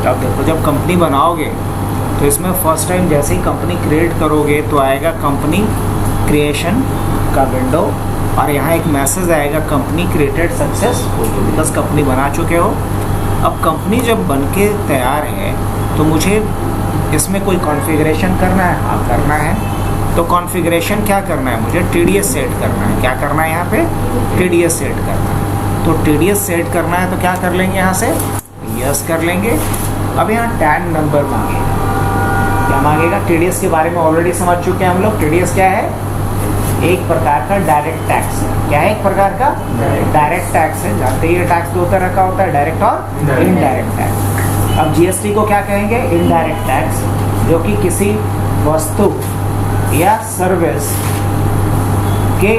अब देखो, जब कंपनी बनाओगे तो इसमें फर्स्ट टाइम जैसे ही कंपनी क्रिएट करोगे तो आएगा कंपनी क्रिएशन का विंडो, और यहाँ एक मैसेज आएगा company created successfully, because company बना चुके हो। अब कंपनी जब बन के तैयार है तो मुझे इसमें कोई कॉन्फ़िगरेशन करना है। हाँ, करना है। तो कॉन्फ़िगरेशन क्या करना है, मुझे TDS सेट करना है। क्या करना है यहाँ पे, TDS सेट करना है। तो TDS सेट करना है तो क्या कर लेंगे, यहाँ से यस कर लेंगे। अब यहाँ टैन नंबर मांगेगा। क्या मांगेगा, TDS के बारे में ऑलरेडी समझ चुके हैं हम लोग। TDS क्या है, एक प्रकार का डायरेक्ट टैक्स है। क्या है, एक प्रकार का डायरेक्ट टैक्स है। जानते ही टैक्स दो तरह का होता है, डायरेक्ट और इनडायरेक्ट टैक्स। अब GST को क्या कहेंगे, इनडायरेक्ट टैक्स, जो कि किसी वस्तु या सर्विस के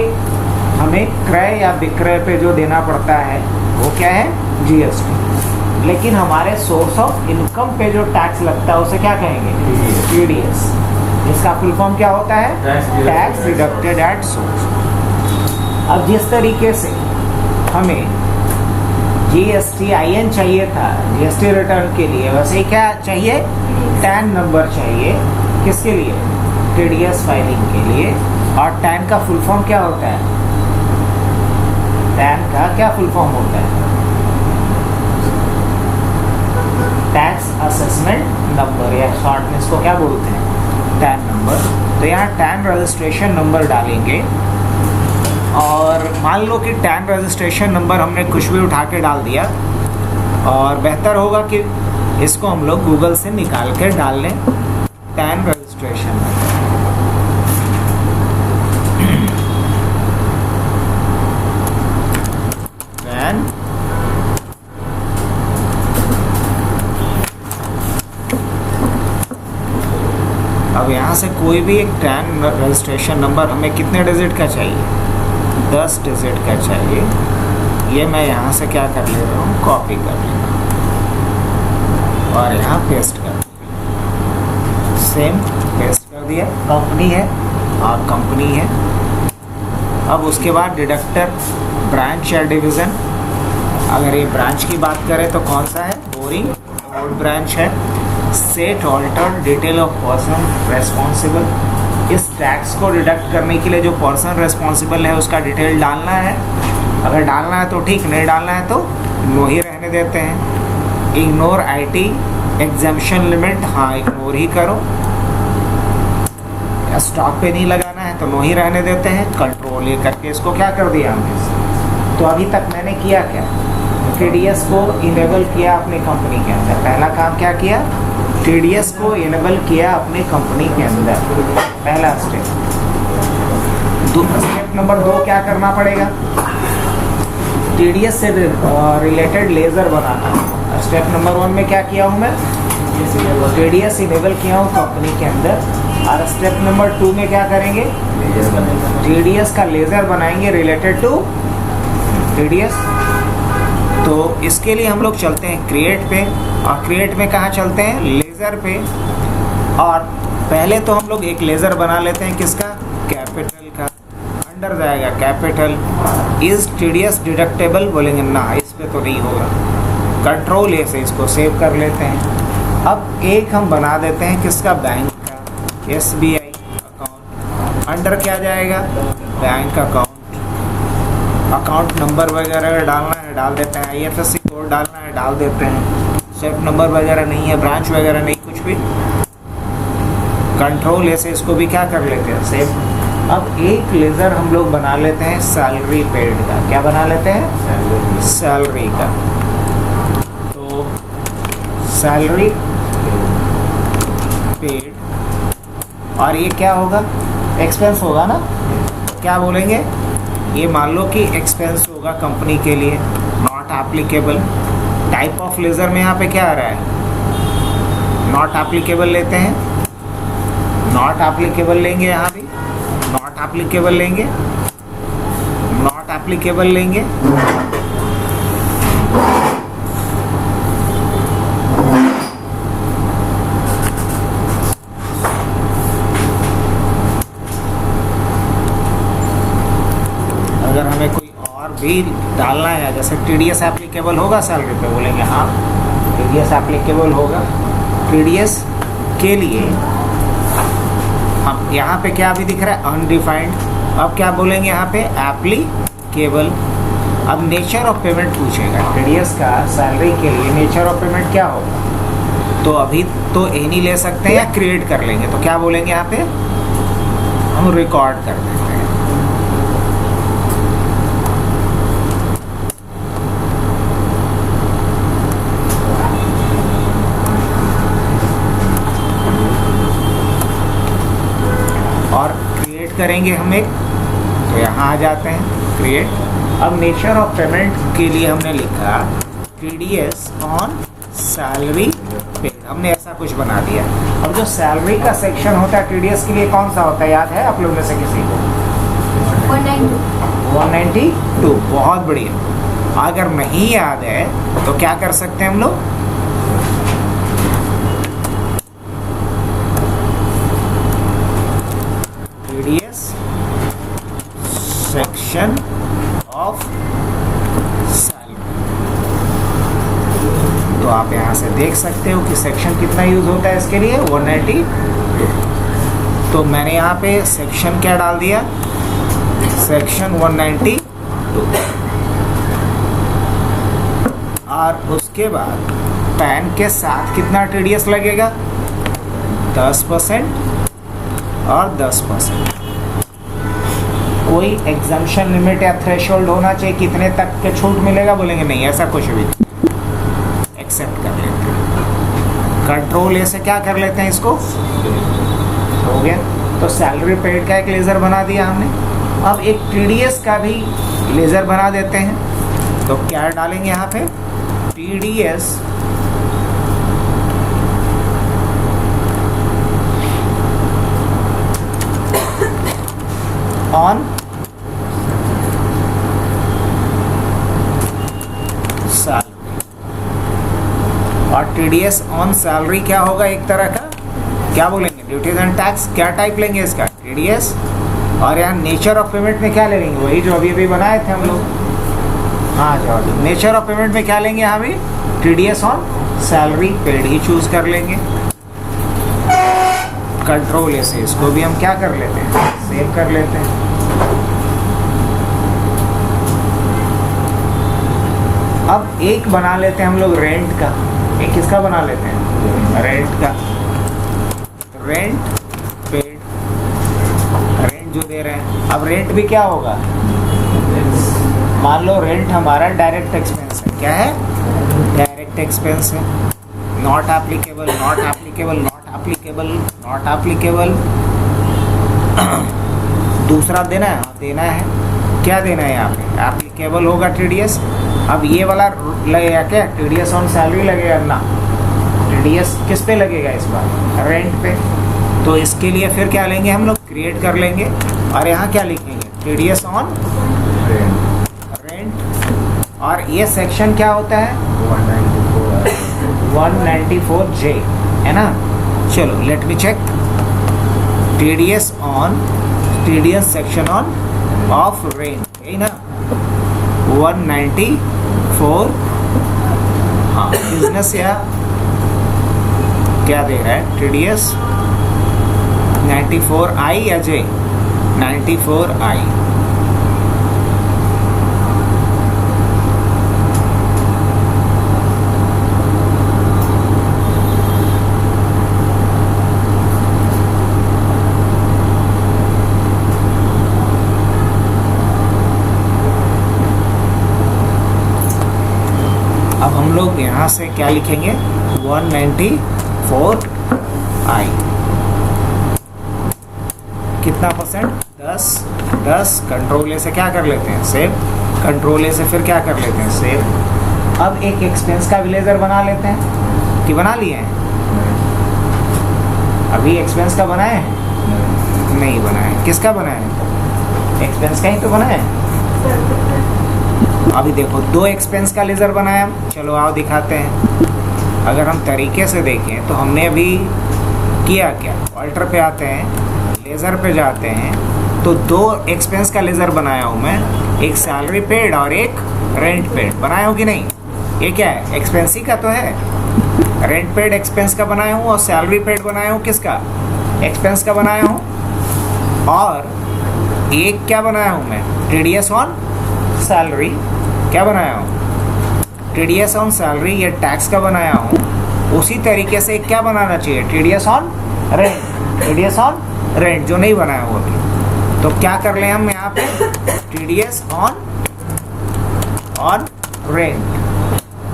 हमें क्रय या विक्रय पे जो देना पड़ता है वो क्या है, GST। लेकिन हमारे सोर्स ऑफ इनकम पे जो टैक्स लगता है उसे क्या कहेंगे, TDS। इसका फुल फॉर्म क्या होता है, टैक्स डिडक्टेड एट सोर्स। अब जिस तरीके से हमें GSTIN चाहिए था GST रिटर्न के लिए, वैसे ही क्या चाहिए, टैन नंबर चाहिए। किसके लिए, TDS फाइलिंग के लिए। और टैन का फुल फॉर्म क्या होता है, टैन का क्या फुल फॉर्म होता है, टैक्स असेसमेंट नंबर, या शॉर्ट में इसको क्या बोलते हैं, टैन नंबर। तो यहाँ टैन रजिस्ट्रेशन नंबर डालेंगे, और मान लो कि टैन रजिस्ट्रेशन नंबर हमने कुछ भी उठा के डाल दिया, और बेहतर होगा कि इसको हम लोग गूगल से निकाल के डाल लें, टैन रजिस्ट्रेशन नंबर। टैन अब यहाँ से कोई भी एक टैन रजिस्ट्रेशन नंबर हमें कितने डिजिट का चाहिए, 10 डिजिट का चाहिए। ये मैं यहाँ से क्या कर ले रहा हूँ, कॉपी कर ले रहा हूँ और यहाँ पेस्ट कर दिया। सेम पेस्ट कर दिया। कंपनी है, हाँ कंपनी है। अब उसके बाद डिडक्टर ब्रांच या डिवीज़न, अगर ये ब्रांच की बात करें तो कौन सा है, बोरिंग रोड ब्रांच है। Set alter detail of person responsible, इस टैक्स को डिडक्ट करने के लिए जो पर्सन रेस्पॉन्सिबल है उसका डिटेल डालना है। अगर डालना है तो ठीक, नहीं डालना है तो नो ही रहने देते हैं। इग्नोर IT एग्जेम्पशन लिमिट, हाँ इग्नोर ही करो। या स्टॉक पे नहीं लगाना है तो नो ही रहने देते हैं। कंट्रोल ये करके इसको क्या कर दिया हमने। तो अभी तक मैंने किया क्या, TDS को इनेबल किया अपनी कंपनी के अंदर। पहला काम क्या किया, TDS को इनेबल किया अपनी कंपनी के अंदर, पहला स्टेप। स्टेप नंबर 2 क्या करना पड़ेगा, TDS से रिलेटेड लेज़र बनाना। स्टेप नंबर 1 में क्या किया हूँ मैं, TDS इनेबल किया हूँ कंपनी के अंदर। और स्टेप नंबर 2 में क्या करेंगे, TDS का लेज़र बनाएंगे रिलेटेड टू TDS। तो इसके लिए हम लोग चलते हैं क्रिएट पे, और क्रिएट में कहाँ चलते हैं, लेज़र पे। और पहले तो हम लोग एक लेज़र बना लेते हैं, किसका, कैपिटल का। अंडर जाएगा कैपिटल, इज़ TDS डिडक्टेबल, बोलेंगे ना इस पे तो नहीं होगा। कंट्रोल ए से इसको सेव कर लेते हैं। अब एक हम बना देते हैं किसका, बैंक का, SBI अकाउंट। अंडर क्या जाएगा, बैंक अकाउंट। अकाउंट नंबर वगैरह डालना है डाल देते हैं, IFSC कोड डालना है डाल देते हैं। सेफ नंबर वगैरह नहीं है, ब्रांच वगैरह नहीं, कुछ भी। कंट्रोल ए से इसको भी क्या कर लेते हैं, सेव। अब एक लेज़र हम लोग बना लेते हैं सैलरी पेड का। क्या बना लेते हैं, सैलरी का। तो सैलरी पेड, और ये क्या होगा, एक्सपेंस होगा ना। क्या बोलेंगे, ये मान लो कि एक्सपेंस होगा कंपनी के लिए, not applicable. Type of laser में यहाँ पे क्या आ रहा है, नॉट एप्लीकेबल लेते हैं। नॉट एप्लीकेबल लेंगे, यहाँ भी नॉट एप्लीकेबल लेंगे, नॉट एप्लीकेबल लेंगे। अगर हमें कोई और भी डालना है, जैसे TDS एप्लीकेबल होगा सैलरी पे, बोलेंगे हाँ। TDS एप्लीकेबल होगा। TDS के लिए हम यहाँ पे क्या अभी दिख रहा है अनडिफाइंड, अब क्या बोलेंगे यहाँ पे एप्लीकेबल। अब नेचर ऑफ पेमेंट पूछेगा TDS का सैलरी के लिए नेचर ऑफ पेमेंट क्या होगा, तो अभी तो एनी ले सकते हैं या क्रिएट कर लेंगे, तो क्या बोलेंगे यहाँ पे हम रिकॉर्ड कर देते हैं। और क्रिएट करेंगे हम एक, तो यहाँ आ जाते हैं क्रिएट। अब नेचर ऑफ पेमेंट के लिए हमने लिखा TDS ऑन सैलरी पेड, हमने ऐसा कुछ बना दिया। अब जो सैलरी का सेक्शन होता है TDS के लिए कौन सा होता है, याद है आप लोग में से किसी को? 192। बहुत बढ़िया। अगर नहीं याद है तो क्या कर सकते हैं हम लोग, TDS सेक्शन ऑफ सैलरी, तो आप यहाँ से देख सकते हो कि सेक्शन कितना यूज होता है इसके लिए 192। तो मैंने यहाँ पे सेक्शन क्या डाल दिया, सेक्शन 192। और उसके बाद पैन के साथ कितना TDS लगेगा, 10% और 10%। कोई एग्जाम्पशन लिमिट या थ्रेशोल्ड होना चाहिए, कितने तक के छूट मिलेगा, बोलेंगे नहीं ऐसा कुछ भी, एक्सेप्ट कर लेते हैं। कंट्रोल ए से क्या कर लेते हैं, इसको हो गया। तो सैलरी पेड का एक लेज़र बना दिया हमने। अब एक TDS का भी लेज़र बना देते हैं, तो क्या डालेंगे यहाँ पे TDS ऑन सैलरी। और TDS ऑन सैलरी क्या होगा, एक तरह का क्या बोलेंगे, ड्यूटीज एंड टैक्स। क्या टाइप लेंगे इसका, TDS। और यहाँ नेचर ऑफ पेमेंट में क्या लेंगे, वही जो अभी अभी बनाए थे हम लोग। हाँ जाओ, नेचर ऑफ पेमेंट में क्या लेंगे, यहाँ भी TDS on salary paid he choose कर लेंगे। कंट्रोल से इसको भी हम क्या कर लेते हैं, सेव कर लेते हैं। अब एक बना लेते हैं हम लोग रेंट का, एक किसका बना लेते हैं, रेंट का। रेंट पेड, रेंट जो दे रहे हैं। अब रेंट भी क्या होगा, मान लो रेंट हमारा डायरेक्ट एक्सपेंस है, क्या है, डायरेक्ट एक्सपेंस है। Not applicable, not applicable, not applicable, not applicable. दूसरा देना है, देना है, क्या देना है यहाँ पे, एप्लीकेबल होगा TDS। अब ये वाला लगेगा क्या, TDS ऑन सैलरी लगेगा ना, TDS किस पे लगेगा इस बार, रेंट पे। तो इसके लिए फिर क्या लेंगे हम लोग, क्रिएट कर लेंगे। और यहाँ क्या लिखेंगे, TDS ऑन रेंट। और ये सेक्शन क्या होता है, 194J है ना। चलो let me check, TDS on, TDS section on of rent, यही ना 194। हाँ बिजनेस या क्या दे रहा है, TDS 94I या J, 94I। अब हम लोग यहाँ से क्या लिखेंगे, 194I। कितना परसेंट, 10। कंट्रोल ए से क्या कर लेते हैं, सेव। कंट्रोल ए से फिर क्या कर लेते हैं, सेव। अब एक एक्सपेंस का विलेजर बना लेते हैं, कि बना लिए हैं, अभी एक्सपेंस का बनाए हैं, नहीं बनाए, किसका बनाए, एक्सपेंस का ही तो बनाए। अभी देखो दो एक्सपेंस का लेज़र बनाया, चलो आओ दिखाते हैं। अगर हम तरीके से देखें तो हमने अभी किया क्या, ऑल्टर पे आते हैं, लेज़र पे जाते हैं, तो दो एक्सपेंस का लेज़र बनाया हूँ मैं, एक सैलरी पेड और एक रेंट पेड बनाया हूँ कि नहीं। ये क्या है, एक्सपेंस ही का तो है, रेंट पेड एक्सपेंस का बनाया हूँ और सैलरी पेड बनाया हूँ किसका, एक्सपेंस का बनाया हूँ। और एक क्या बनाया हूँ मैं, टीडीएस ऑन सैलरी, क्या बनाया हूँ, टीडीएस ऑन सैलरी, ये टैक्स का बनाया हूँ। उसी तरीके से क्या बनाना चाहिए, TDS on rent, TDS on rent जो नहीं बनाया हुआ अभी। तो क्या कर ले हम यहाँ पे, टीडीएस ऑन रेंट,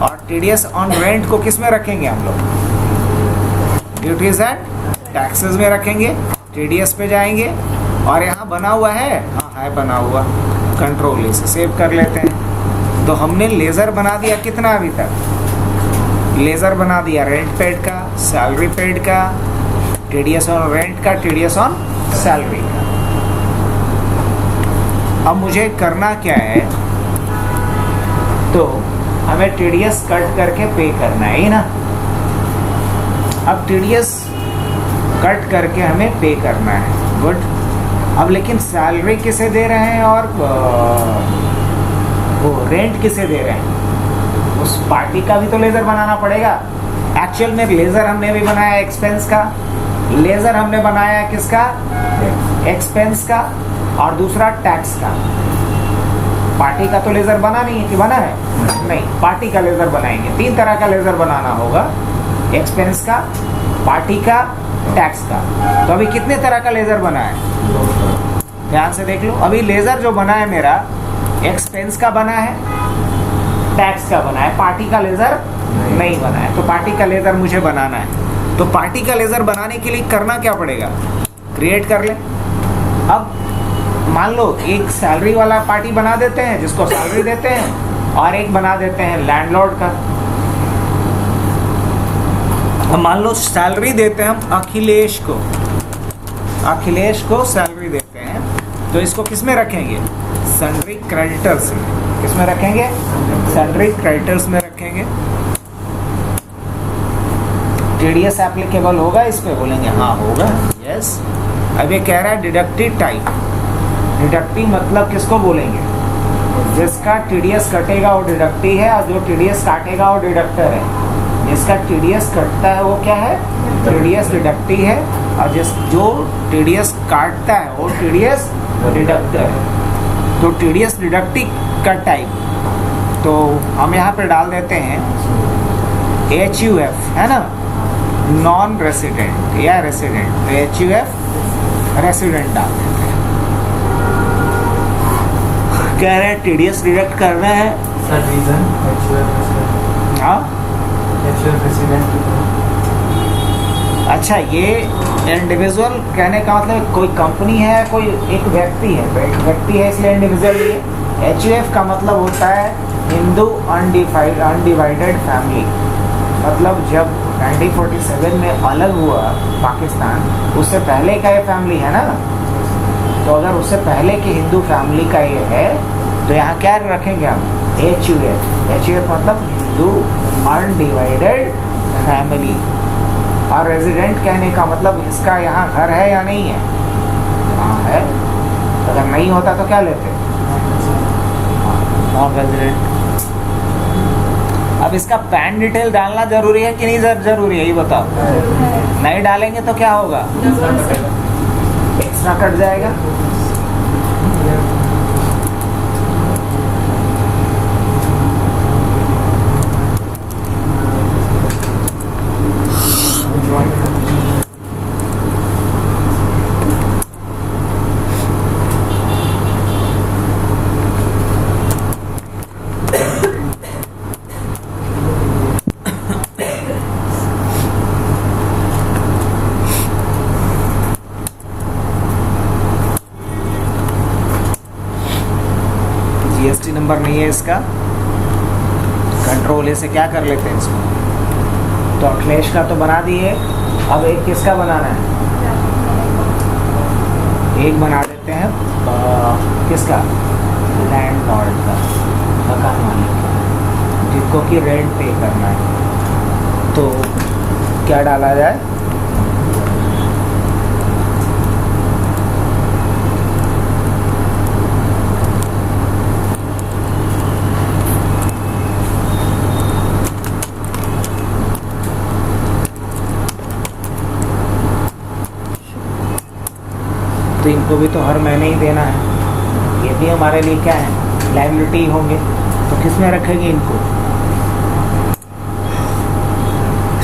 और टीडीएस ऑन रेंट को किस में रखेंगे हम लोग, ड्यूटीज एंड टैक्सेस में रखेंगे। टीडीएस पे जाएंगे और यहाँ बना हुआ है, हाँ है बना हुआ, कंट्रोल इसे सेव कर लेते हैं। तो हमने लेज़र बना दिया कितना अभी तक, लेज़र बना दिया रेंट पेड का, सैलरी पेड का, टीडीएस ऑन रेंट का, टीडीएस ऑन सैलरी का। अब मुझे करना क्या है, तो हमें टीडीएस कट करके पे करना है ना। अब टीडीएस कट करके हमें पे करना है, गुड। अब लेकिन सैलरी किसे दे रहे हैं और वो रेंट किसे दे रहे हैं, उस पार्टी का भी तो लेज़र बनाना पड़ेगा। एक्चुअल में लेज़र हमने भी बनाया एक्सपेंस का, लेज़र हमने बनाया किसका, एक्सपेंस का, और दूसरा टैक्स का। पार्टी का तो लेज़र बना नहीं है, कि बना है, नहीं, पार्टी का लेज़र बनाएंगे। 3 तरह का लेज़र बनाना होगा, एक्सपेंस का, पार्टी का, टैक्स का। तो अभी कितने तरह का लेज़र बना है, ध्यान से देख लो। अभी लेज़र जो बना है मेरा, एक्सपेंस का बना है, टैक्स का बना है, पार्टी का लेज़र नहीं बना है। तो पार्टी का लेज़र मुझे बनाना है। तो पार्टी का लेज़र बनाने के लिए करना क्या पड़ेगा, क्रिएट कर ले। अब मान लो एक सैलरी वाला पार्टी बना देते हैं जिसको सैलरी देते हैं, और एक बना देते हैं लैंडलॉर्ड का। अब मान लो सैलरी देते हैं हम अखिलेश को, अखिलेश को सैलरी देते हैं, तो इसको किस में रखेंगे, सन्ड्री क्रेडिटर्स में। किस में रखेंगे, सन्ड्री क्रेडिटर्स में रखेंगे। टीडीएस एप्लीकेबल होगा इस पे, बोलेंगे हाँ होगा, यस। अब ये कह रहा है डिडक्टिव टाइप। डिडक्टिव मतलब किसको बोलेंगे, जिसका टीडीएस कटेगा वो डिडक्टिव है, और जो टीडीएस काटेगा वो डिडक्टर है। जिसका टीडीएस कटता है वो क्या है, टीडीएस डिडक्टिव है, और जो टीडीएस काटता है वो टीडीएस डिडक्टर है। तो टीडीएस डिडक्टिव का टाइप, तो हम यहाँ पे डाल देते हैं HUF, है ना, नॉन रेसिडेंट या रेसिडेंट। तो HUF रेसिडेंट डाल देते हैं। कह रहे हैं टीडीएस डिडक्ट करना है, हाँ अच्छा। ये इंडिविजुअल कहने का मतलब कोई कंपनी है, कोई एक व्यक्ति है, तो एक व्यक्ति है इसलिए इंडिविजुअल है। HUF का मतलब होता है हिंदू अनडिवाइडेड फैमिली। मतलब जब 1947 में अलग हुआ पाकिस्तान, उससे पहले का ये फैमिली है ना, तो अगर उससे पहले की हिंदू फैमिली का ये है, तो यहाँ क्या रखेंगे हम, HUF मतलब हिंदू अनडिवाइडेड फैमिली। और रेजिडेंट कहने का मतलब इसका यहाँ घर है या नहीं है, हाँ है। अगर नहीं होता तो क्या लेते, नॉन रेजिडेंट। अब इसका पैन डिटेल डालना जरूरी है कि नहीं जरूरी है, ये बताओ। नहीं डालेंगे तो क्या होगा, एक्स्ट्रा कट जाएगा। जीएसटी नंबर नहीं है इसका, कंट्रोल ए से क्या कर लेते हैं इसको। तो अखिलेश का तो बना दिए, अब एक किसका बनाना है, एक बना देते हैं किसका, लैंडलॉर्ड का, मकान मालिक का, जिनको कि रेंट पे करना है। तो क्या डाला जाए, तो इनको भी तो हर महीने ही देना है, ये भी हमारे लिए क्या है, लायबिलिटी होंगे। तो किस में रखेंगे इनको,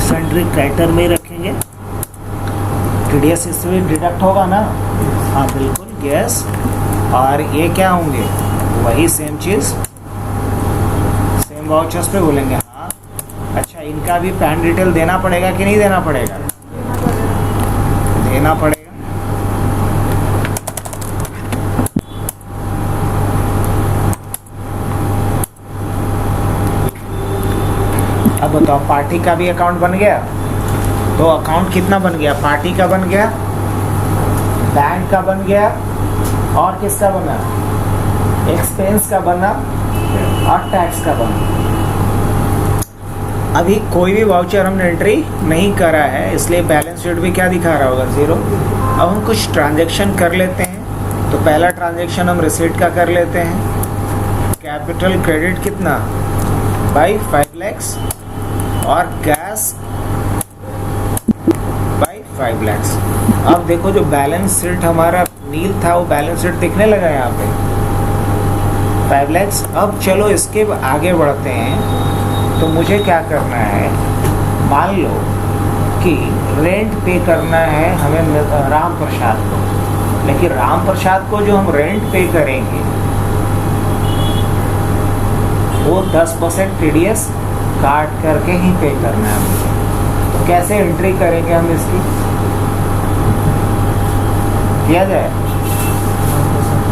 सन्ड्री क्रेडिटर में रखेंगे। टीडीएस इससे डिडक्ट होगा ना, हाँ बिल्कुल, गैस। और ये क्या होंगे, वही सेम चीज़, सेम वाउचर्स पे बोलेंगे। हाँ अच्छा, इनका भी पैन डिटेल देना पड़ेगा कि नहीं देना पड़ेगा, देना पड़ेगा। अब बताओ, पार्टी का भी अकाउंट बन गया, तो अकाउंट कितना बन गया, पार्टी का बन गया, बैंक का बन गया, और किसका बना, एक्सपेंस का बना, और टैक्स का बना। अभी कोई भी वाउचर हमने एंट्री नहीं करा है, इसलिए बैलेंस शीट भी क्या दिखा रहा होगा, 0। अब हम कुछ ट्रांजैक्शन कर लेते हैं। तो पहला ट्रांजैक्शन हम रिसीट का कर लेते हैं। कैपिटल क्रेडिट कितना, बाई 5 lakhs, और कैश बाई 5 lakhs। अब देखो जो बैलेंस शीट हमारा नील था, वो बैलेंस शीट दिखने लगा यहाँ पे 5 lakhs। अब चलो इसके आगे बढ़ते हैं। तो मुझे क्या करना है, मान लो कि रेंट पे करना है हमें राम प्रसाद को, लेकिन राम प्रसाद को जो हम रेंट पे करेंगे वो 10% टीडीएस काट करके ही पे करना है मुझे। तो कैसे एंट्री करेंगे हम इसकी, किया जाए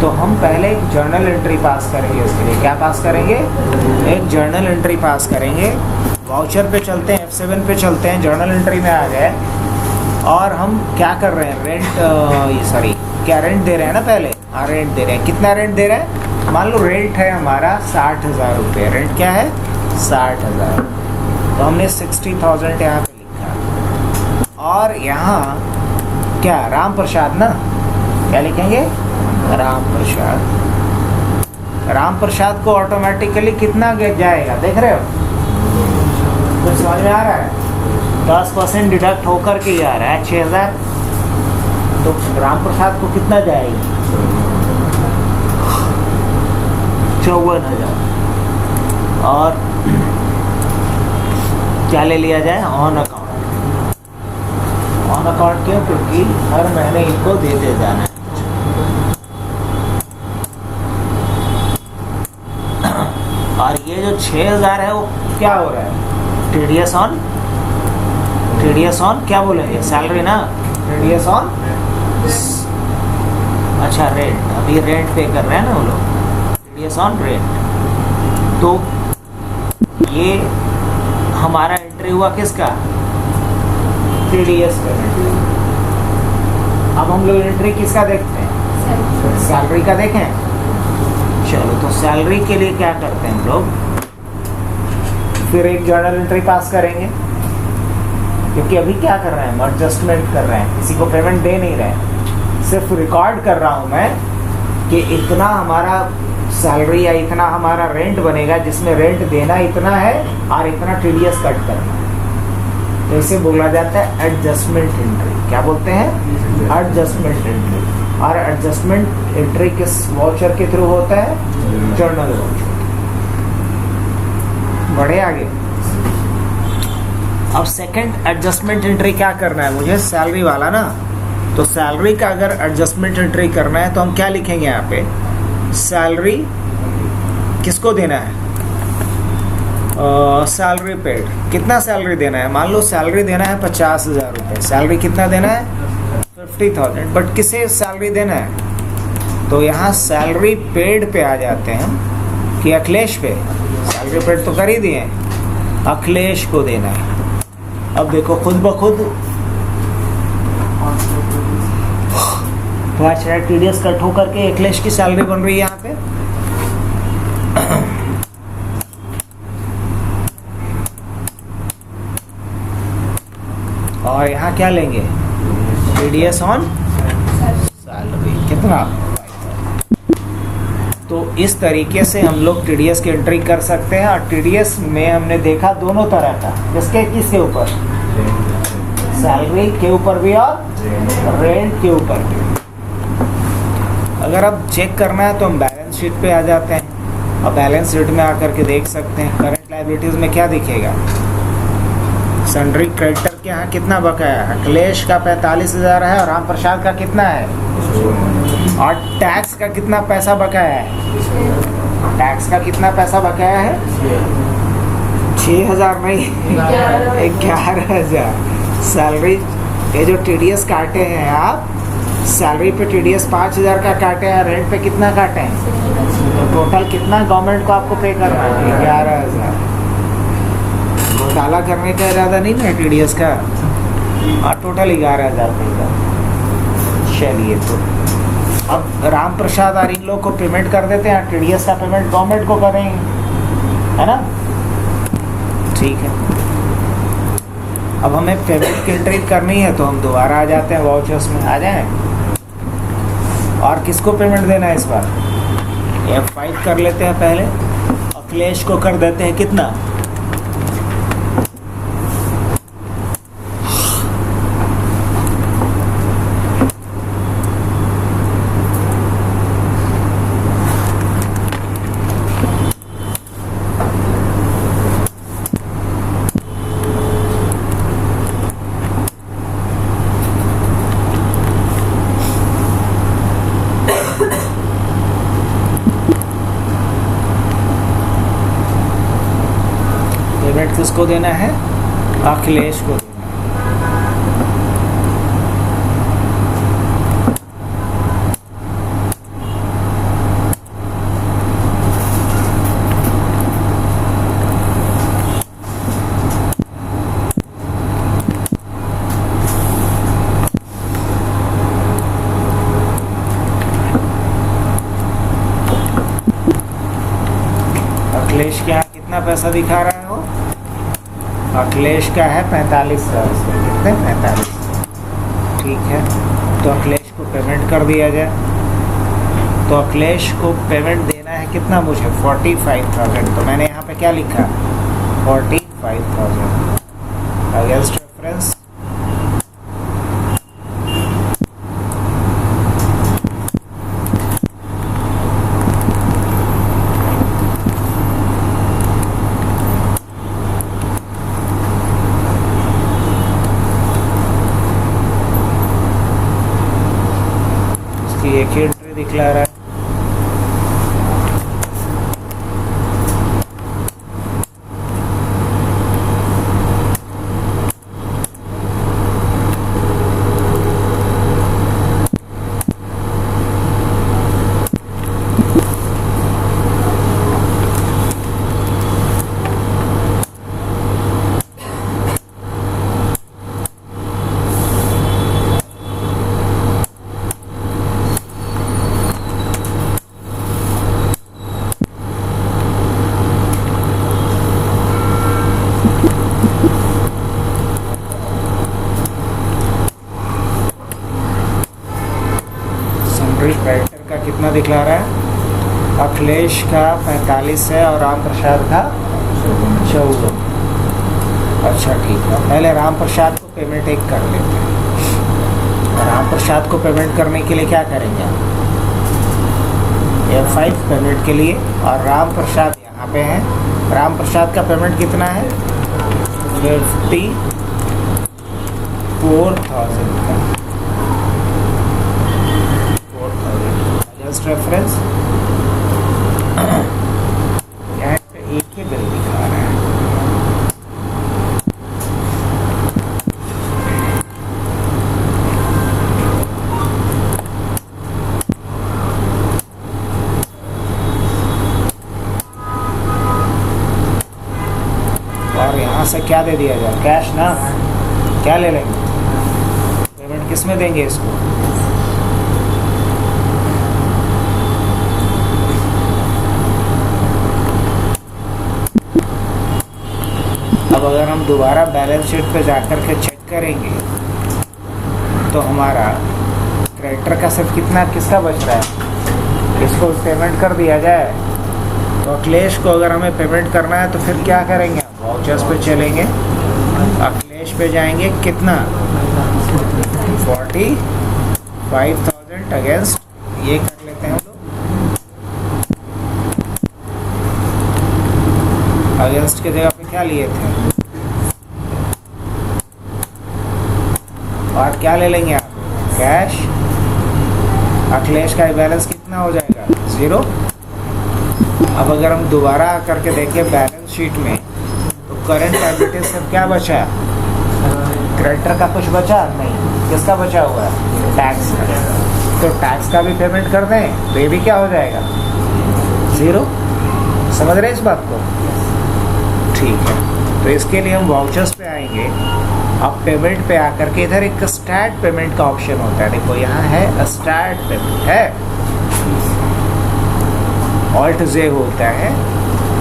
तो हम पहले एक जर्नल एंट्री पास करेंगे। इसके लिए क्या पास करेंगे, एक जर्नल एंट्री पास करेंगे। वाउचर पे चलते हैं, F7 पे चलते हैं, जर्नल एंट्री में आ गए। और हम क्या कर रहे हैं, रेंट क्या रेंट दे रहे हैं ना, पहले हाँ रेंट दे रहे हैं। कितना रेंट दे रहे हैं, मान लो रेंट है हमारा 60,000 रुपये, रेंट क्या है 60,000। तो हमने 60,000 यहाँ पे लिखा। और यहाँ क्या राम प्रसाद ना, क्या लिखेंगे, राम प्रसाद। राम प्रसाद को ऑटोमेटिकली कितना जाएगा, देख रहे हो, कुछ समझ में आ रहा है, 10% डिडक्ट होकर के जा रहा है 6,000। तो राम प्रसाद को कितना जाएगा, 54,000। और क्या ले लिया जाए, ऑन अकाउंट। ऑन अकाउंट क्यों, क्योंकि हर महीने इनको देते जाना है। और ये जो 6,000 है वो क्या हो रहा है, टीडीएस ऑन, टीडीएस ऑन क्या बोलेंगे, सैलरी ना, टीडीएस ऑन, अच्छा रेंट, अभी रेंट पे कर रहे हैं ना वो लोग, टीडीएस ऑन रेंट। तो ये हमारा एंट्री हुआ किसका, टीडीएस का। अब हम लोग एंट्री किसका देखते हैं, सैलरी का देखें। चलो तो सैलरी के लिए क्या करते हैं हम लोग, फिर एक जर्नल एंट्री पास करेंगे, क्योंकि अभी क्या कर रहे हैं, हम एडजस्टमेंट कर रहे हैं, किसी को पेमेंट दे नहीं रहे हैं, सिर्फ रिकॉर्ड कर रहा हूँ मैं कि इतना हमारा सैलरी या इतना हमारा रेंट बनेगा, जिसमें रेंट देना इतना है और इतना टीडीएस कट करना है। तो इसे बोला जाता है एडजस्टमेंट एंट्री। क्या बोलते हैं, एडजस्टमेंट एंट्री। और एडजस्टमेंट एंट्री किस वाउचर के थ्रू होता है, जर्नल वाउचर। बढ़े आगे। अब सेकंड एडजस्टमेंट एंट्री क्या करना है मुझे, सैलरी वाला ना। तो सैलरी का अगर एडजस्टमेंट एंट्री करना है तो हम क्या लिखेंगे यहाँ पे, सैलरी किसको देना है, सैलरी पेड, कितना सैलरी देना है, मान लो सैलरी देना है 50,000 रुपये। सैलरी कितना देना है, 50,000। बट किसे सैलरी देना है, तो यहाँ सैलरी पेड पे आ जाते हैं हम कि अखिलेश पे, सैलरी पेड तो कर ही दिए, अखिलेश को देना है। अब देखो खुद ब खुद टीडीएस कट होकर के अखिलेश की सैलरी बन रही है यहाँ पे। और यहाँ क्या लेंगे, टीडीएस ऑन सैलरी कितना। तो इस तरीके से हम लोग टीडीएस की एंट्री कर सकते हैं। और टीडीएस में हमने देखा दोनों तरह का, किसके ऊपर, सैलरी के ऊपर भी और रेंट के ऊपर भी। अगर अब चेक करना है तो हम बैलेंस शीट पे आ जाते हैं और बैलेंस शीट में आकर के देख सकते हैं करंट लायबिलिटीज़ में क्या दिखेगा। सन्ड्री क्रेडिटर के यहाँ कितना बकाया है? अखिलेश का 45,000 है और राम प्रसाद का कितना है? और टैक्स का कितना पैसा बकाया है? टैक्स का कितना पैसा बकाया है? 6,000 नहीं, 11,000। सैलरी, ये जो TDS काटे हैं आप, सैलरी पे TDS 5,000 का काटे हैं, रेंट पे कितना काटे हैं? तो टोटल कितना गवर्नमेंट को आपको पे करना है? 11,000। घोटाला करने का इरादा नहीं ना TDS का, और टोटल 11,000 पे का। चलिए, तो अब राम प्रसाद और इन लोग को पेमेंट कर देते हैं, TDS का पेमेंट गवर्नमेंट को करेंगे, है ना? ठीक है। अब हमें पेमेंट की एंट्री करनी है तो हम दोबारा आ जाते हैं वाउचर्स में, आ जाएं। और किसको पेमेंट देना है इस बार? F5 कर लेते हैं पहले। अखिलेश को कर देते हैं कितना? पेमेंट किसको देना है? अखिलेश को देना है। अखिलेश के यहाँ कितना पैसा दिखा रहा है वो? अखिलेश का है 45,000, कितने? 45। ठीक है, तो अखिलेश को पेमेंट कर दिया जाए। तो अखिलेश को पेमेंट देना है कितना मुझे? 45,000। तो मैंने यहाँ पे क्या लिखा? 45,000 अगेंस्ट रेफरेंस। एक ही एंट्री दिखला रहा है। क्रेडिटर का कितना दिखला रहा है? अखिलेश का 45 है और राम प्रसाद का 14। अच्छा, ठीक है। पहले राम प्रसाद को पेमेंट एक कर लेते हैं। राम प्रसाद को पेमेंट करने के लिए क्या करेंगे? F5 पेमेंट के लिए, और राम प्रसाद यहाँ पे है। राम प्रसाद का पेमेंट कितना है? 54,000 का। रेफरेंस यहाँ पे एक ही बिल दिखा रहा है। और यहाँ से क्या दे दिया जाए? कैश ना, क्या ले लेंगे? पेमेंट किस में देंगे इसको? अब अगर हम दोबारा बैलेंस शीट पे जाकर के चेक करेंगे तो हमारा क्रेडिटर का सिर्फ कितना, किसका बच रहा है? इसको पेमेंट कर दिया जाए। तो अखिलेश को अगर हमें पेमेंट करना है तो फिर क्या करेंगे? वाउचर्स पे चलेंगे, अखिलेश पे जाएंगे, कितना? 45,000 अगेंस्ट, ये कर लेते अगेंस्ट की जगह पे क्या लिए थे, और क्या ले लेंगे आप, कैश। अखिलेश का बैलेंस कितना हो जाएगा, 0। अब अगर हम दोबारा करके देखें बैलेंस शीट में, तो करंट लायबिलिटीज से क्या बचा, क्रेडिटर का कुछ बचा नहीं, किसका बचा हुआ है, टैक्स का। तो टैक्स का भी पेमेंट कर दें तो ये भी क्या हो जाएगा, 0। समझ रहे हैं इस बात को, ठीक है। तो इसके लिए हम वाउचर्स पे आएंगे। अब पेमेंट पे आकर के इधर एक स्टार्ट पेमेंट का ऑप्शन होता है, देखो यहाँ है स्टार्ट पेमेंट है, ऑल्ट जे होता है,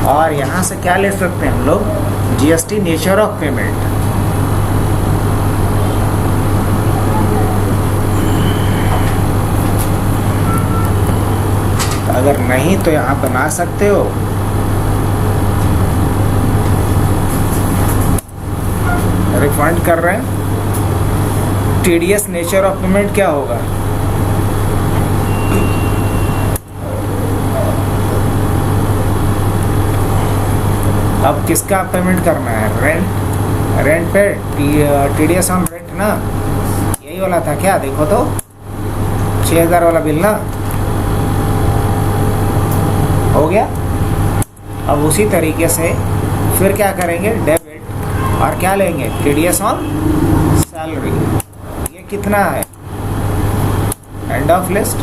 और यहाँ से क्या ले सकते हैं हम लोग, जीएसटी नेचर ऑफ पेमेंट। अगर नहीं तो यहाँ बना सकते हो, रिफंड कर रहे हैं। टीडीएस नेचर ऑफ पेमेंट क्या होगा, अब किसका पेमेंट करना है, रेंट पे टीडीएस ऑन रेंट ना, यही वाला था क्या, देखो तो 6000 वाला बिल ना, हो गया। अब उसी तरीके से फिर क्या करेंगे, डेबिट, और क्या लेंगे, टीडीएस ऑन सैलरी, ये कितना है, एंड ऑफ लिस्ट।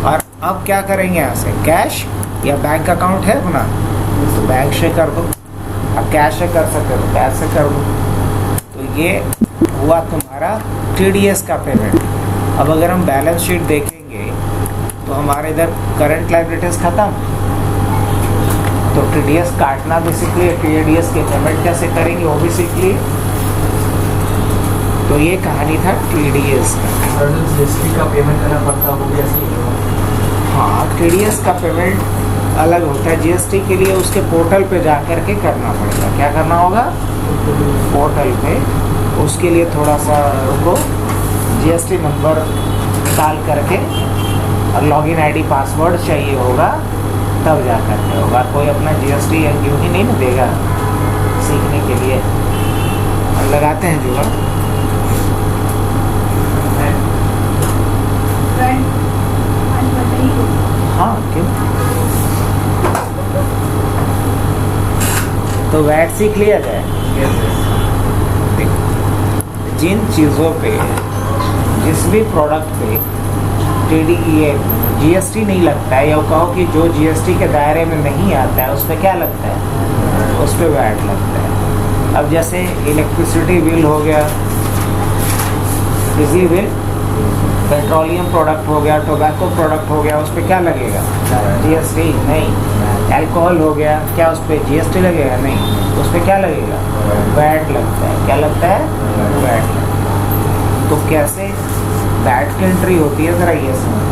और अब क्या करेंगे यहाँ से, कैश या बैंक अकाउंट है अपना तो बैंक से कर दो, अब कैश से कर सकते हो तो कैश से कर दो। तो ये हुआ तुम्हारा टीडीएस का पेमेंट। अब अगर हम बैलेंस शीट देखेंगे तो हमारे इधर करंट लायबिलिटीज खत्म, तो टीडीएस काटना भी सीख लिए, टीडीएस के पेमेंट कैसे करेंगे वो भी सीख लिए। तो ये कहानी था टीडीएस का। जीएसटी का पेमेंट करना पड़ता है, वो भी ऐसे ही होगा। हाँ, टीडीएस का पेमेंट अलग होता है, जीएसटी के लिए उसके पोर्टल पे जा कर के करना पड़ेगा। क्या करना होगा, पोर्टल पे, उसके लिए थोड़ा सा रुको, जीएसटी नंबर डाल करके और लॉगिन आईडी पासवर्ड चाहिए होगा, तब जा करके होगा। कोई अपना जीएसटी यूँ ही नहीं ना देगा सीखने के लिए, हम लगाते हैं जुगाड़। हाँ क्यों, तो वैट सीख लिया जाए। जिन चीज़ों पे, जिस भी प्रोडक्ट पे ये जीएसटी नहीं लगता है, या कहो कि जो जीएसटी के दायरे में नहीं आता है, उस पर क्या लगता है, उस पर वैट लगता है। अब जैसे इलेक्ट्रिसिटी बिल हो गया, बिजली बिल, पेट्रोलियम प्रोडक्ट हो गया, टोबैको प्रोडक्ट हो गया, उस पर क्या लगेगा, जीएसटी नहीं। अल्कोहल हो गया, क्या उस पर जीएसटी लगेगा, नहीं, उस पर क्या लगेगा, वैट लगता है। क्या लगता है, वैट लगता है। तो कैसे वैट की एंट्री होती है, ज़रा ये समझ।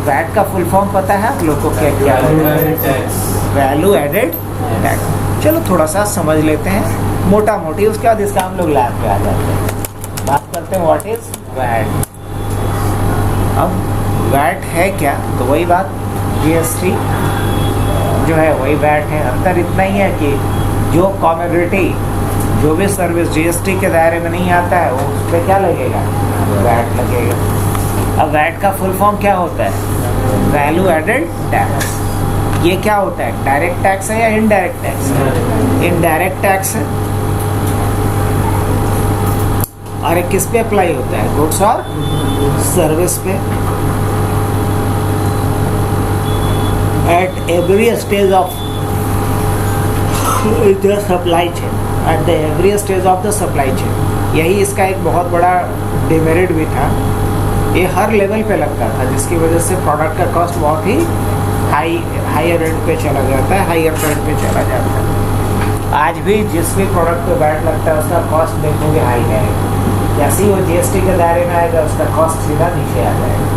वैट का फुल फॉर्म पता है आप लोग को, क्या है, वैल्यू एडेड टैक्स। चलो थोड़ा सा समझ लेते हैं मोटा मोटी, उसके बाद इसका हम लोग लैब पे आ जाते हैं, बात करते हैं व्हाट इज वैट। अब वैट है क्या, तो वही बात, जीएसटी जो है वही वैट है। अंतर इतना ही है कि जो कॉमोडिटी, जो भी सर्विस जीएसटी के दायरे में नहीं आता है, वो उस पर क्या लगेगा, वैट लगेगा। अब वैट का फुल फॉर्म क्या होता है, वैल्यू एडेड टैक्स। ये क्या होता है, डायरेक्ट टैक्स है या इनडायरेक्ट टैक्स है, इनडायरेक्ट टैक्स है। और एक किस पे अप्लाई होता है, गुड्स और सर्विस पे। At every stage of the supply chain, at the every stage of the supply chain. यही इसका एक बहुत बड़ा डिमेरिट भी था, ये हर लेवल पे लगता था, जिसकी वजह से प्रोडक्ट का कॉस्ट बहुत ही हायर रेट पे चला जाता है, हायर रेट पे चला जाता है। आज भी जिस भी प्रोडक्ट पे वैट लगता है उसका कॉस्ट देखोगे हाई है, जैसे ही वो जीएसटी के दायरे में आएगा उसका कॉस्ट सीधा नीचे आ जाएगा।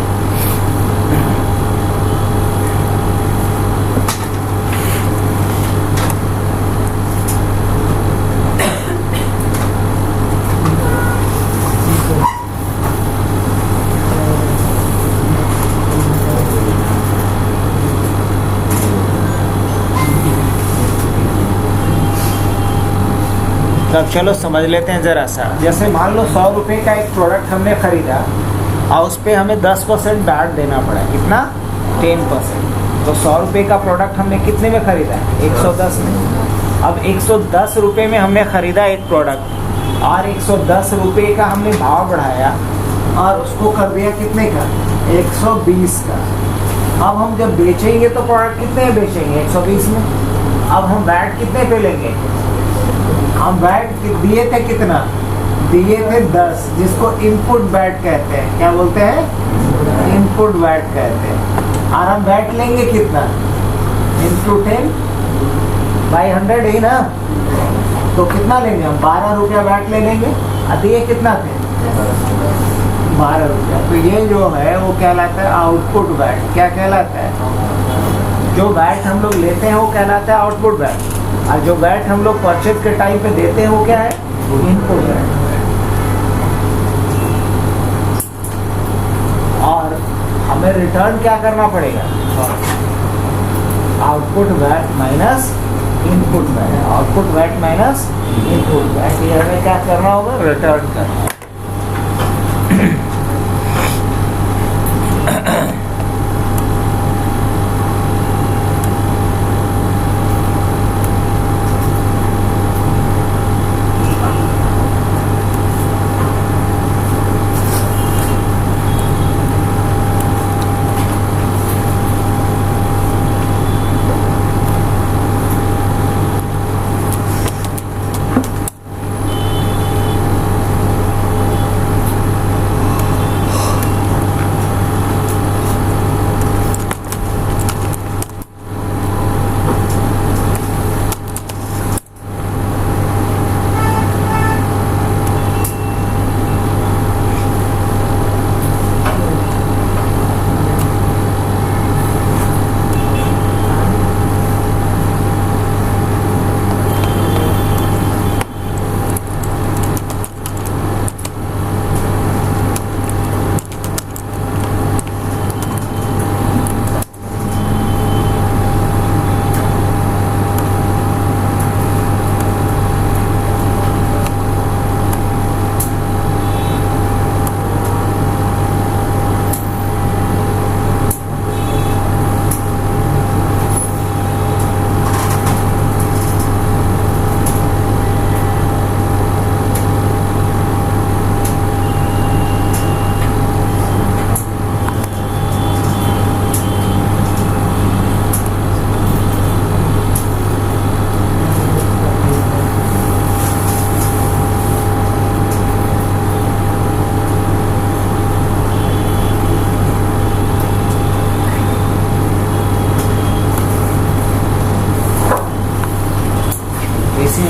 तो अब चलो समझ लेते हैं ज़रा सा। जैसे मान लो 100 रुपये का एक प्रोडक्ट हमने ख़रीदा और उस पर हमें 10% वैट देना पड़ा। कितना? 10%। तो 100 रुपये का प्रोडक्ट हमने कितने में ख़रीदा? 110 में। अब 110 रुपये में हमने ख़रीदा एक प्रोडक्ट और 110 रुपये का हमने भाव बढ़ाया और उसको कर दिया कितने का? 120 का। अब हम जब बेचेंगे तो प्रोडक्ट कितने में बेचेंगे? 120 में। अब हम वैट कितने पे लेंगे? हम वैट दिए थे कितना? दिए थे 10, जिसको इनपुट वैट कहते हैं। क्या बोलते हैं? इनपुट वैट कहते हैं। और हम वैट लेंगे कितना? इंटू 10/100 ही ना। तो कितना लेंगे हम? 12 रुपया वैट ले लेंगे। और दिए कितना थे? 12 रुपया। तो ये जो है वो कहलाता है आउटपुट वैट। क्या कहलाता है? जो वैट हम लोग लेते हैं वो कहलाता है आउटपुट वैट, और जो वैट हम लोग परचेज के टाइम पे देते हैं वो क्या है? Input VAT. और हमें रिटर्न क्या करना पड़ेगा? Output VAT minus input VAT. Output VAT minus input VAT, ये हमें क्या करना होगा? रिटर्न करना।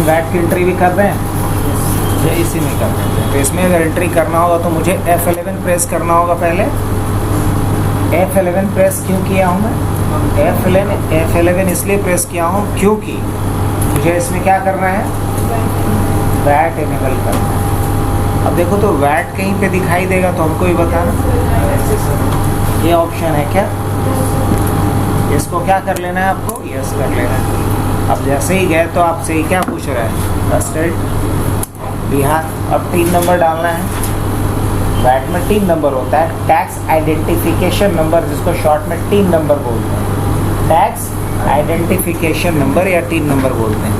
वैट की एंट्री भी कर रहे हैं, ये इसी में कर देते हैं। तो इसमें अगर एंट्री करना होगा तो मुझे F11 प्रेस करना होगा पहले। F11 प्रेस क्यों किया हूँ मैं? F11 इसलिए प्रेस किया हूँ क्योंकि मुझे इसमें क्या करना है? वैट इनेबल करना है। अब देखो तो वैट कहीं पे दिखाई देगा तो हमको ही बताना। ये ऑप्शन है क्या? इसको क्या कर लेना है आपको? यस कर लेना है। अब जैसे ही गए तो आपसे ही क्या पूछ रहा है? स्टेट बिहार। अब 3 नंबर डालना है। वैट में 3 नंबर होता है। टैक्स आइडेंटिफिकेशन नंबर, जिसको शॉर्ट में 3 नंबर बोलते हैं। टैक्स आइडेंटिफिकेशन नंबर या 3 नंबर बोलते हैं।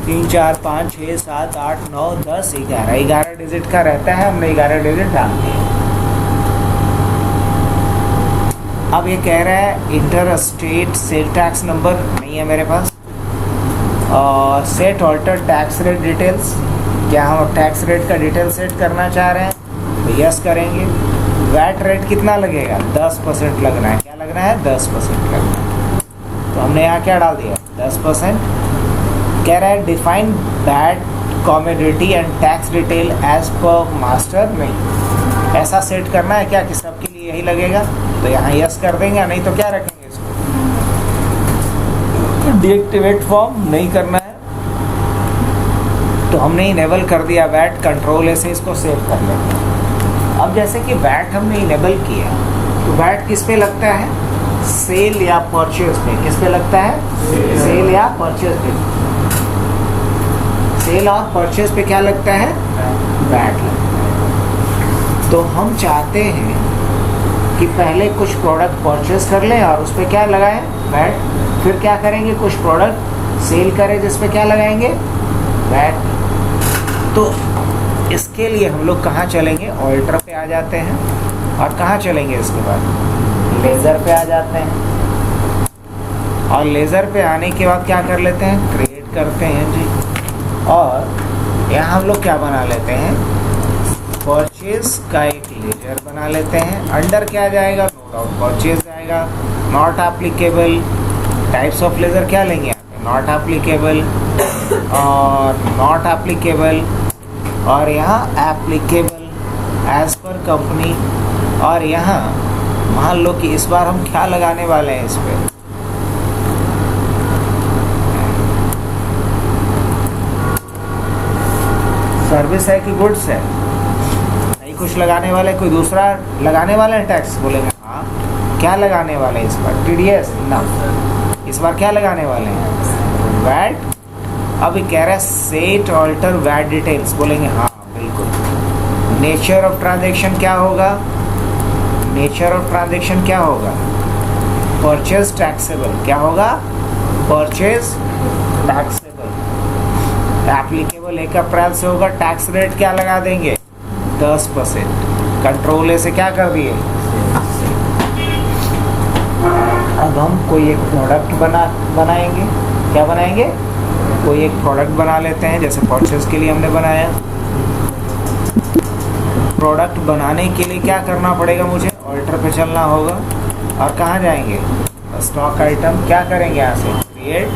3, 4, 5, 6, 7, 8, 9, 10, 11 डिजिट का रहता है। हमने 11 डिजिट डाल दिए। अब ये कह रहा है inter state sale tax number नहीं है मेरे पास। और set alter tax rate details, क्या हम टैक्स रेट का डिटेल सेट करना चाह रहे हैं तो यस करेंगे। वैट रेट कितना लगेगा? 10% लगना है। क्या लगना है? 10% लगना है। तो हमने यहाँ क्या डाल दिया? 10%। कह रहा है define VAT commodity and tax detail as per master. नहीं, ऐसा सेट करना है क्या कि सबके लिए यही लगेगा? तो यहाँ यस कर देंगे, नहीं तो क्या रखेंगे इसको? डीएक्टिवेट फॉर्म नहीं करना है तो हमने इनेबल कर दिया वैट। कंट्रोल से इसको सेव कर लेंगे। अब जैसे कि वैट हमने इनेबल किया तो वैट किस पे लगता है? सेल या परचेज पे। किस पे लगता है? सेल या परचेज पे। सेल और परचेज पे क्या लगता है? वैट लगता है। तो हम चाहते हैं कि पहले कुछ प्रोडक्ट परचेज कर लें और उस पर क्या लगाएं? वैट। फिर क्या करेंगे? कुछ प्रोडक्ट सेल करें जिस पे क्या लगाएंगे? वैट। तो इसके लिए हम लोग कहाँ चलेंगे? ऑल्टर पे आ जाते हैं और कहाँ चलेंगे इसके बाद? लेज़र पे आ जाते हैं और लेज़र पे आने के बाद क्या कर लेते हैं? क्रिएट करते हैं जी। और यहाँ हम लोग क्या बना लेते हैं? परचेज का एक लेजर बना लेते हैं। अंडर क्या जाएगा? नो डाउट परचेज जाएगा। Not applicable, types of ledger क्या लेंगे? नॉट एप्लीकेबल और नॉट एप्लीकेबल, और यहाँ एप्लीकेबल एज पर कंपनी। और यहाँ मान लो कि इस बार हम क्या लगाने वाले हैं इस पे? सर्विस है कि गुड्स है? नहीं कुछ लगाने वाले, कोई दूसरा लगाने वाले हैं टैक्स? बोलेंगे हाँ। क्या लगाने वाले हैं इस बार? TDS ना, इस बार क्या लगाने वाले हैं? वैट। अभी कह रहा है सेट ऑल्टर वैट डिटेल्स, बोलेंगे हाँ बिल्कुल। नेचर ऑफ ट्रांजेक्शन क्या होगा? नेचर ऑफ ट्रांजेक्शन क्या होगा? Purchase taxable. क्या होगा? Purchase taxable. एप्लीकेबल 1 अप्रैल से होगा। टैक्स रेट क्या लगा देंगे? 10%। कंट्रोल ए से क्या कर दिए? अब हम कोई एक प्रोडक्ट बनाएंगे। क्या बनाएंगे? कोई एक प्रोडक्ट बना लेते हैं, जैसे परचेज के लिए हमने बनाया। प्रोडक्ट बनाने के लिए क्या करना पड़ेगा मुझे? ऑल्टर पे चलना होगा और कहाँ जाएंगे? Stock item. क्या करेंगे यहाँ से? क्रिएट।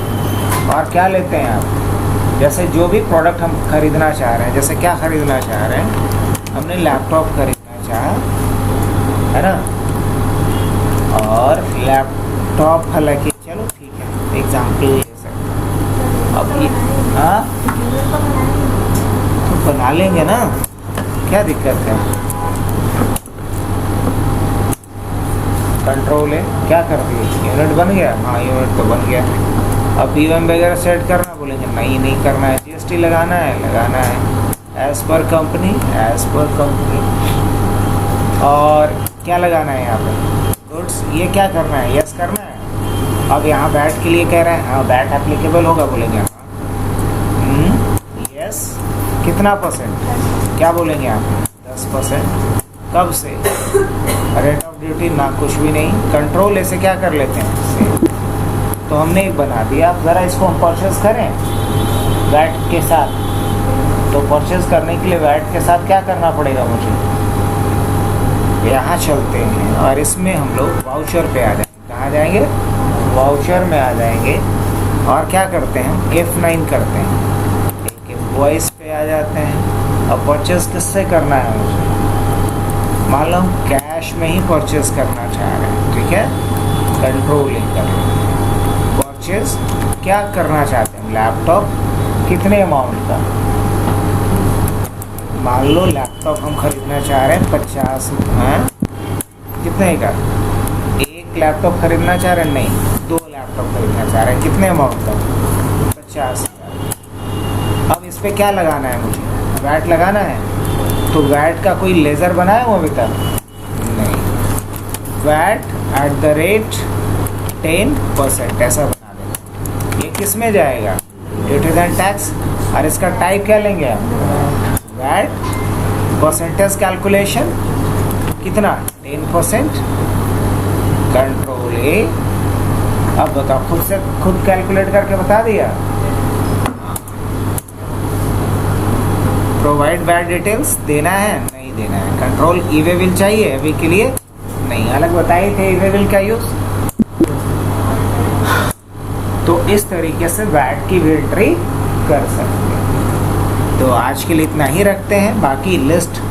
और क्या लेते हैं आप? जैसे जो भी प्रोडक्ट हम खरीदना चाह रहे हैं, जैसे क्या खरीदना चाह रहे हैं? हमने लैपटॉप खरीदना चाहा, है ना? और लैपटॉप, हालांकि चलो ठीक है एग्जाम्पल ले सकते। अब ये हाँ तो बना लेंगे ना, क्या दिक्कत है? कंट्रोल है, क्या कर दिए? यूनिट बन गया? हाँ यूनिट तो बन गया। अब POM वगैरह सेट करना, बोलेंगे नहीं करना है। GST लगाना है as per company, as per company. और क्या लगाना है यहाँ पे? गुड्स। ये क्या करना है? यस करना है। अब यहाँ बैट के लिए कह रहे हैं, हाँ बैट एप्लीकेबल होगा, बोलेंगे हाँ यस। कितना %? क्या बोलेंगे आप? 10%। कब से? रेट ऑफ ड्यूटी ना, कुछ भी नहीं। कंट्रोल ऐसे क्या कर लेते हैं? तो हमने एक बना दिया। अब ज़रा इसको हम परचेज करें वैट के साथ। तो परचेज करने के लिए वैट के साथ क्या करना पड़ेगा मुझे? यहाँ चलते हैं और इसमें हम लोग वाउचर पे आ जाएंगे। कहाँ जाएंगे? वाउचर में आ जाएंगे और क्या करते हैं? F9 करते हैं। एक इनवॉइस पे आ जाते हैं। अब परचेज किससे करना है मुझे? मान लो हम कैश में ही परचेज करना चाह रहे हैं, ठीक है? कंट्रोल कर परचेज क्या करना चाहते हैं? लैपटॉप कितने अमाउंट का? मान लो लैपटॉप हम खरीदना चाह रहे हैं 50 हैं, कितने का? एक लैपटॉप खरीदना चाह रहे हैं? नहीं, 2 लैपटॉप खरीदना चाह रहे हैं। कितने अमाउंट का? 50,000। अब इस पर क्या लगाना है मुझे? वैट लगाना है। तो वैट का कोई लेज़र बनाया हुआ अभी तक? नहीं। वैट @10% ऐसा बना दें। ये किस में जाएगा? Duties and tax. और इसका टाइप क्या लेंगे आप? वैट परसेंटेज कैलकुलेशन कितना? 10%। कंट्रोल ए। अब बताओ, खुद कैलकुलेट करके बता दिया। प्रोवाइड वैट डिटेल्स देना है? नहीं देना है। कंट्रोल ईवे बिल चाहिए अभी के लिए? नहीं, अलग बताए थे ईवे बिल का यूज। तो इस तरीके से वैट की भी एंट्री कर सकते हैं। तो आज के लिए इतना ही रखते हैं, बाकी लिस्ट